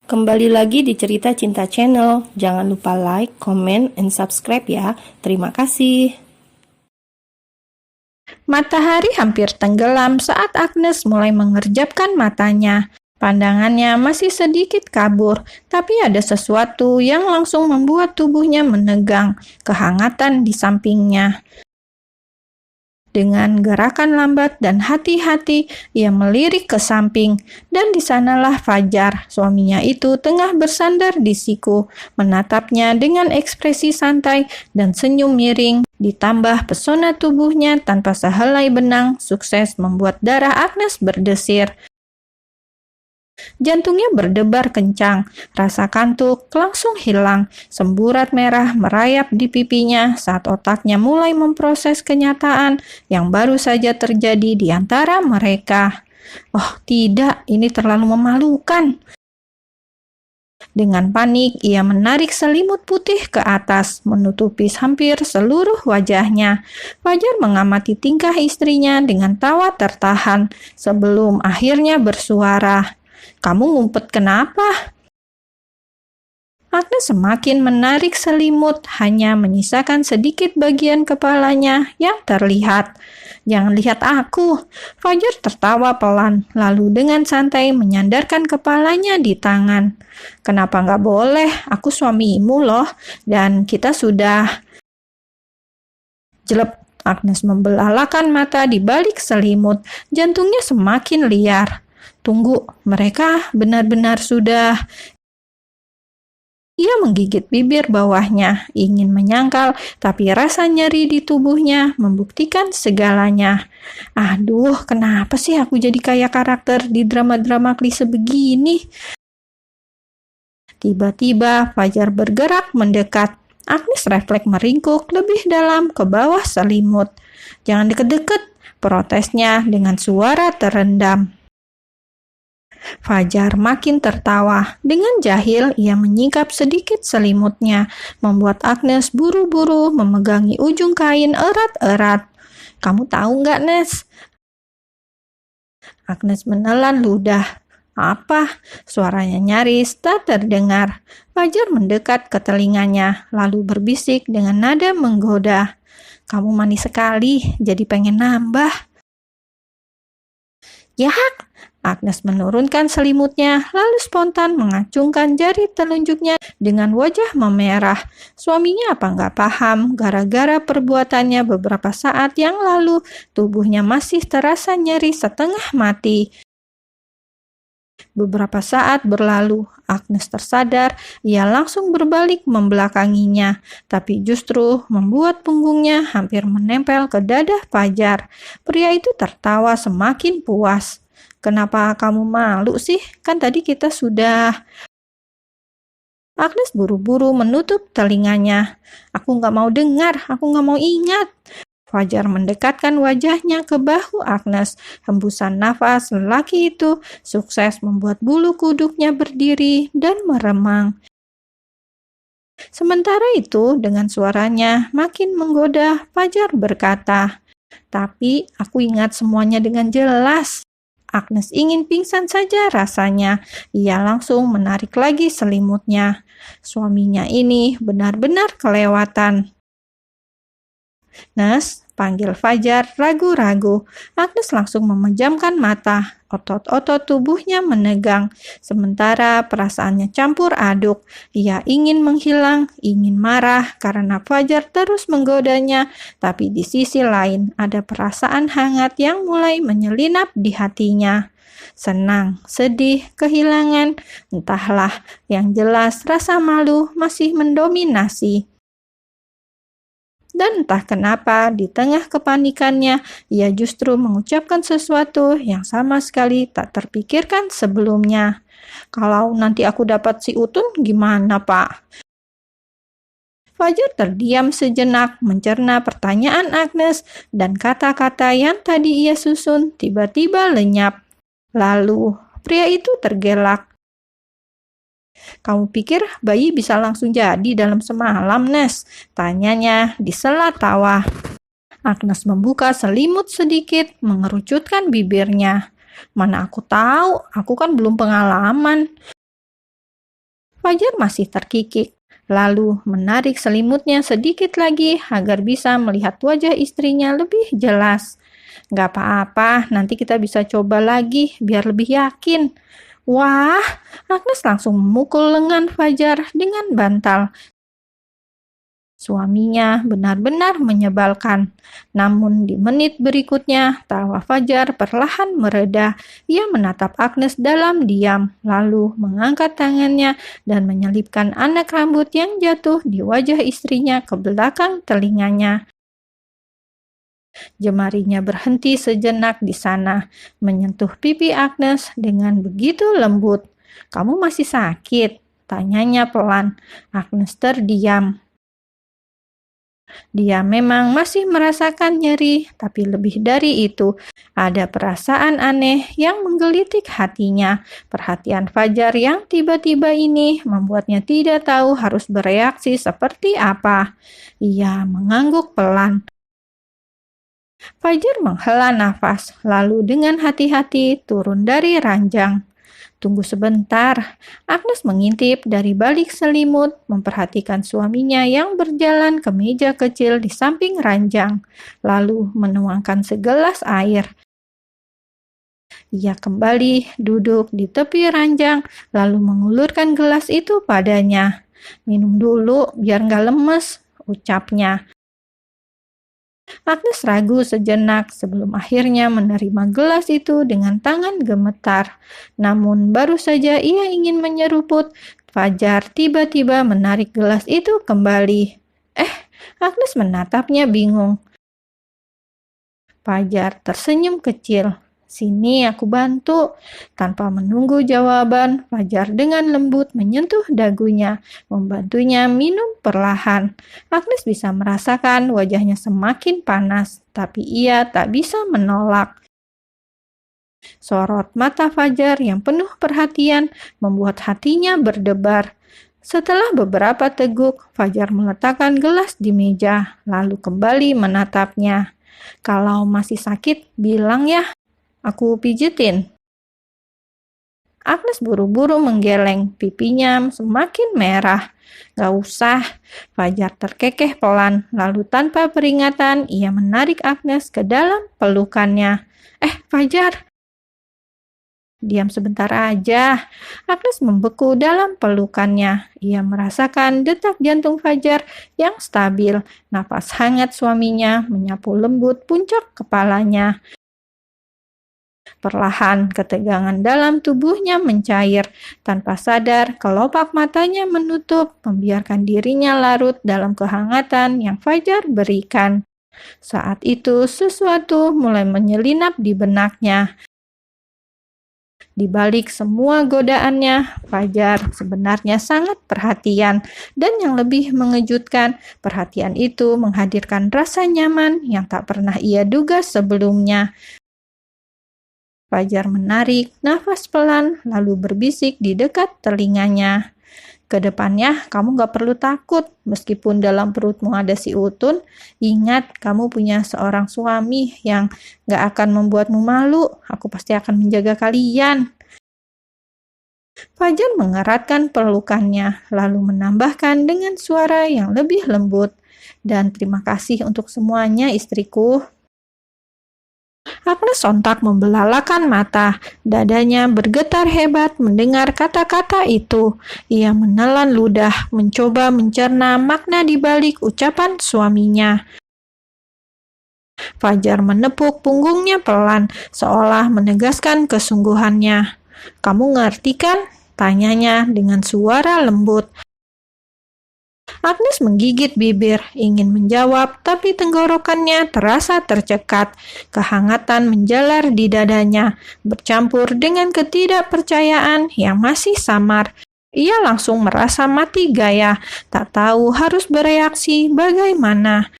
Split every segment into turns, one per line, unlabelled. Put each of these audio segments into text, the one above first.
Kembali lagi di Cerita Cinta Channel. Jangan lupa like, comment, and subscribe ya. Terima kasih.
Matahari hampir tenggelam saat Agnes mulai mengerjapkan matanya. Pandangannya masih sedikit kabur, tapi ada sesuatu yang langsung membuat tubuhnya menegang, kehangatan di sampingnya. Dengan gerakan lambat dan hati-hati, ia melirik ke samping, dan di sanalah Fajar, suaminya itu tengah bersandar di siku, menatapnya dengan ekspresi santai dan senyum miring, ditambah pesona tubuhnya tanpa sehelai benang, sukses membuat darah Agnes berdesir. Jantungnya berdebar kencang, rasa kantuk langsung hilang, semburat merah merayap di pipinya saat otaknya mulai memproses kenyataan yang baru saja terjadi di antara mereka. Oh tidak, ini terlalu memalukan. Dengan panik, ia menarik selimut putih ke atas, menutupi hampir seluruh wajahnya. Fajar mengamati tingkah istrinya dengan tawa tertahan, sebelum akhirnya bersuara, "Kamu ngumpet kenapa?" Agnes semakin menarik selimut, hanya menyisakan sedikit bagian kepalanya yang terlihat. "Jangan lihat aku." Fajar tertawa pelan, lalu dengan santai menyandarkan kepalanya di tangan. "Kenapa nggak boleh? Aku suamimu loh, dan kita sudah..." Jelek. Agnes membelalakan mata di balik selimut, jantungnya semakin liar. "Tunggu, mereka benar-benar sudah..." Ia menggigit bibir bawahnya, ingin menyangkal, tapi rasa nyeri di tubuhnya membuktikan segalanya. Aduh, kenapa sih aku jadi kayak karakter di drama-drama klise begini? Tiba-tiba Fajar bergerak mendekat. Agnes refleks meringkuk lebih dalam ke bawah selimut. "Jangan deket-deket," protesnya dengan suara terendam. Fajar makin tertawa. Dengan jahil, ia menyingkap sedikit selimutnya, membuat Agnes buru-buru memegangi ujung kain erat-erat. "Kamu tahu nggak, Nes?" Agnes menelan ludah. "Apa?" Suaranya nyaris tak terdengar. Fajar mendekat ke telinganya, lalu berbisik dengan nada menggoda. "Kamu manis sekali, jadi pengen nambah." "Yak!" Agnes menurunkan selimutnya, lalu spontan mengacungkan jari telunjuknya dengan wajah memerah. Suaminya apa nggak paham, gara-gara perbuatannya beberapa saat yang lalu, tubuhnya masih terasa nyeri setengah mati. Beberapa saat berlalu, Agnes tersadar, ia langsung berbalik membelakanginya, tapi justru membuat punggungnya hampir menempel ke dada Fajar. Pria itu tertawa semakin puas. "Kenapa kamu malu sih? Kan tadi kita sudah..." Agnes buru-buru menutup telinganya. "Aku nggak mau dengar, aku nggak mau ingat." Fajar mendekatkan wajahnya ke bahu Agnes. Hembusan nafas lelaki itu sukses membuat bulu kuduknya berdiri dan meremang. Sementara itu, dengan suaranya makin menggoda, Fajar berkata, "Tapi aku ingat semuanya dengan jelas." Agnes ingin pingsan saja rasanya. Ia langsung menarik lagi selimutnya. Suaminya ini benar-benar kelewatan. "Nes," panggil Fajar ragu-ragu. Agnes langsung memejamkan mata. Otot-otot tubuhnya menegang, sementara perasaannya campur aduk. Ia ingin menghilang, ingin marah karena Fajar terus menggodanya, tapi di sisi lain ada perasaan hangat yang mulai menyelinap di hatinya. Senang, sedih, kehilangan, entahlah, yang jelas rasa malu masih mendominasi. Dan entah kenapa, di tengah kepanikannya, ia justru mengucapkan sesuatu yang sama sekali tak terpikirkan sebelumnya. "Kalau nanti aku dapat si Utun, gimana, Pak?" Fajar terdiam sejenak, mencerna pertanyaan Agnes, dan kata-kata yang tadi ia susun tiba-tiba lenyap. Lalu, pria itu tergelak. "Kamu pikir bayi bisa langsung jadi dalam semalam, Nes?" tanyanya di sela tawa. Agnes membuka selimut sedikit, mengerucutkan bibirnya. "Mana aku tahu, aku kan belum pengalaman." Fajar masih terkikik, lalu menarik selimutnya sedikit lagi agar bisa melihat wajah istrinya lebih jelas. Gak apa-apa, nanti kita bisa coba lagi biar lebih yakin. Wah, Agnes langsung memukul lengan Fajar dengan bantal. Suaminya benar-benar menyebalkan. Namun di menit berikutnya, tawa Fajar perlahan mereda. Ia menatap Agnes dalam diam, lalu mengangkat tangannya dan menyelipkan anak rambut yang jatuh di wajah istrinya ke belakang telinganya. Jemarinya berhenti sejenak di sana, menyentuh pipi Agnes dengan begitu lembut. "Kamu masih sakit?" tanyanya pelan. Agnes terdiam. Dia memang masih merasakan nyeri, tapi lebih dari itu, ada perasaan aneh yang menggelitik hatinya. Perhatian Fajar yang tiba-tiba ini membuatnya tidak tahu harus bereaksi seperti apa. Ia mengangguk pelan. Fajar menghela nafas, lalu dengan hati-hati turun dari ranjang. "Tunggu sebentar." Agnes mengintip dari balik selimut, memperhatikan suaminya yang berjalan ke meja kecil di samping ranjang, lalu menuangkan segelas air. Ia kembali duduk di tepi ranjang, lalu mengulurkan gelas itu padanya. "Minum dulu biar gak lemes," ucapnya. Agnes ragu sejenak sebelum akhirnya menerima gelas itu dengan tangan gemetar. Namun baru saja ia ingin menyeruput, Fajar tiba-tiba menarik gelas itu kembali. Agnes menatapnya bingung. Fajar tersenyum kecil. "Sini aku bantu." Tanpa menunggu jawaban, Fajar dengan lembut menyentuh dagunya, membantunya minum perlahan. Agnes bisa merasakan wajahnya semakin panas, tapi ia tak bisa menolak. Sorot mata Fajar yang penuh perhatian membuat hatinya berdebar. Setelah beberapa teguk, Fajar meletakkan gelas di meja, lalu kembali menatapnya. "Kalau masih sakit, bilang ya. Aku pijetin." Agnes buru-buru menggeleng, pipinya semakin merah. "Gak usah." Fajar terkekeh pelan, lalu tanpa peringatan ia menarik Agnes ke dalam pelukannya. Fajar, diam sebentar aja." Agnes membeku dalam pelukannya. Ia merasakan detak jantung Fajar yang stabil. Napas hangat suaminya menyapu lembut puncak kepalanya. Perlahan, ketegangan dalam tubuhnya mencair. Tanpa sadar, kelopak matanya menutup, membiarkan dirinya larut dalam kehangatan yang Fajar berikan. Saat itu, sesuatu mulai menyelinap di benaknya. Di balik semua godaannya, Fajar sebenarnya sangat perhatian. Dan yang lebih mengejutkan, perhatian itu menghadirkan rasa nyaman yang tak pernah ia duga sebelumnya. Fajar menarik nafas pelan lalu berbisik di dekat telinganya. "Kedepannya kamu gak perlu takut meskipun dalam perutmu ada si Utun. Ingat, kamu punya seorang suami yang gak akan membuatmu malu. Aku pasti akan menjaga kalian." Fajar mengeratkan pelukannya lalu menambahkan dengan suara yang lebih lembut, "Dan terima kasih untuk semuanya, istriku." Agnes sontak membelalakan mata. Dadanya bergetar hebat mendengar kata-kata itu. Ia menelan ludah, mencoba mencerna makna di balik ucapan suaminya. Fajar menepuk punggungnya pelan, seolah menegaskan kesungguhannya. "Kamu ngerti kan?" tanyanya dengan suara lembut. Agnes menggigit bibir, ingin menjawab, tapi tenggorokannya terasa tercekat. Kehangatan menjalar di dadanya, bercampur dengan ketidakpercayaan yang masih samar. Ia langsung merasa mati gaya, tak tahu harus bereaksi bagaimana.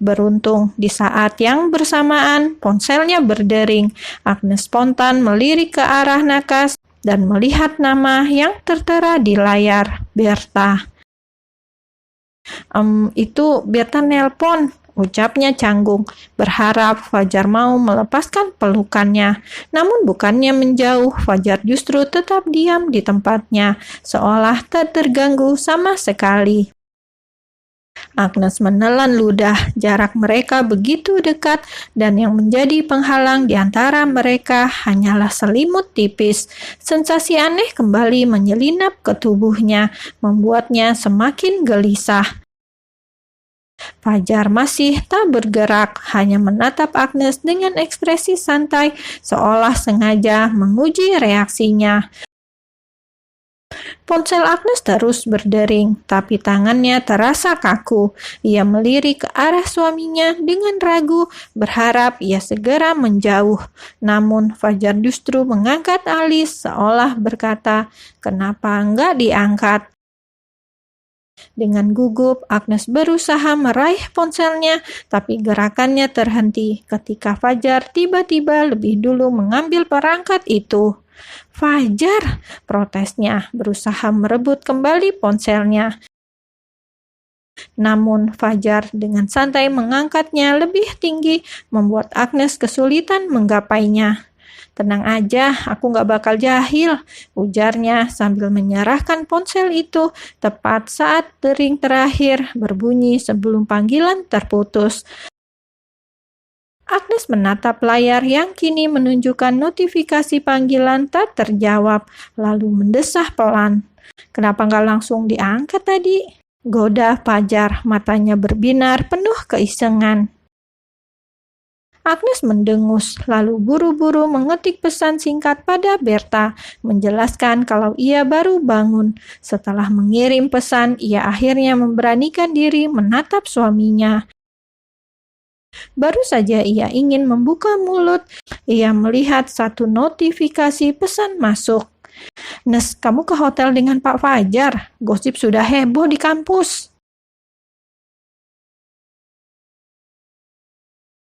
Beruntung, di saat yang bersamaan, ponselnya berdering. Agnes spontan melirik ke arah nakas dan melihat nama yang tertera di layar, Berta. Itu Berta nelpon," ucapnya canggung, berharap Fajar mau melepaskan pelukannya. Namun bukannya menjauh, Fajar justru tetap diam di tempatnya, seolah tak terganggu sama sekali. Agnes menelan ludah, jarak mereka begitu dekat dan yang menjadi penghalang di antara mereka hanyalah selimut tipis. Sensasi aneh kembali menyelinap ke tubuhnya, membuatnya semakin gelisah. Fajar masih tak bergerak, hanya menatap Agnes dengan ekspresi santai, seolah sengaja menguji reaksinya. Ponsel Agnes terus berdering, tapi tangannya terasa kaku. Ia melirik ke arah suaminya dengan ragu, berharap ia segera menjauh. Namun Fajar justru mengangkat alis, seolah berkata, "Kenapa enggak diangkat?" Dengan gugup, Agnes berusaha meraih ponselnya, tapi gerakannya terhenti ketika Fajar tiba-tiba lebih dulu mengambil perangkat itu. "Fajar," protesnya, berusaha merebut kembali ponselnya. Namun Fajar dengan santai mengangkatnya lebih tinggi, membuat Agnes kesulitan menggapainya. "Tenang aja, aku gak bakal jahil," ujarnya sambil menyerahkan ponsel itu tepat saat dering terakhir berbunyi sebelum panggilan terputus. Agnes menatap layar yang kini menunjukkan notifikasi panggilan tak terjawab, lalu mendesah pelan. "Kenapa nggak langsung diangkat tadi?" goda Fajar, matanya berbinar penuh keisengan. Agnes mendengus, lalu buru-buru mengetik pesan singkat pada Berta, menjelaskan kalau ia baru bangun. Setelah mengirim pesan, ia akhirnya memberanikan diri menatap suaminya. Baru saja ia ingin membuka mulut, ia melihat satu notifikasi pesan masuk. "Nes, kamu ke hotel dengan Pak Fajar. Gosip sudah heboh di kampus."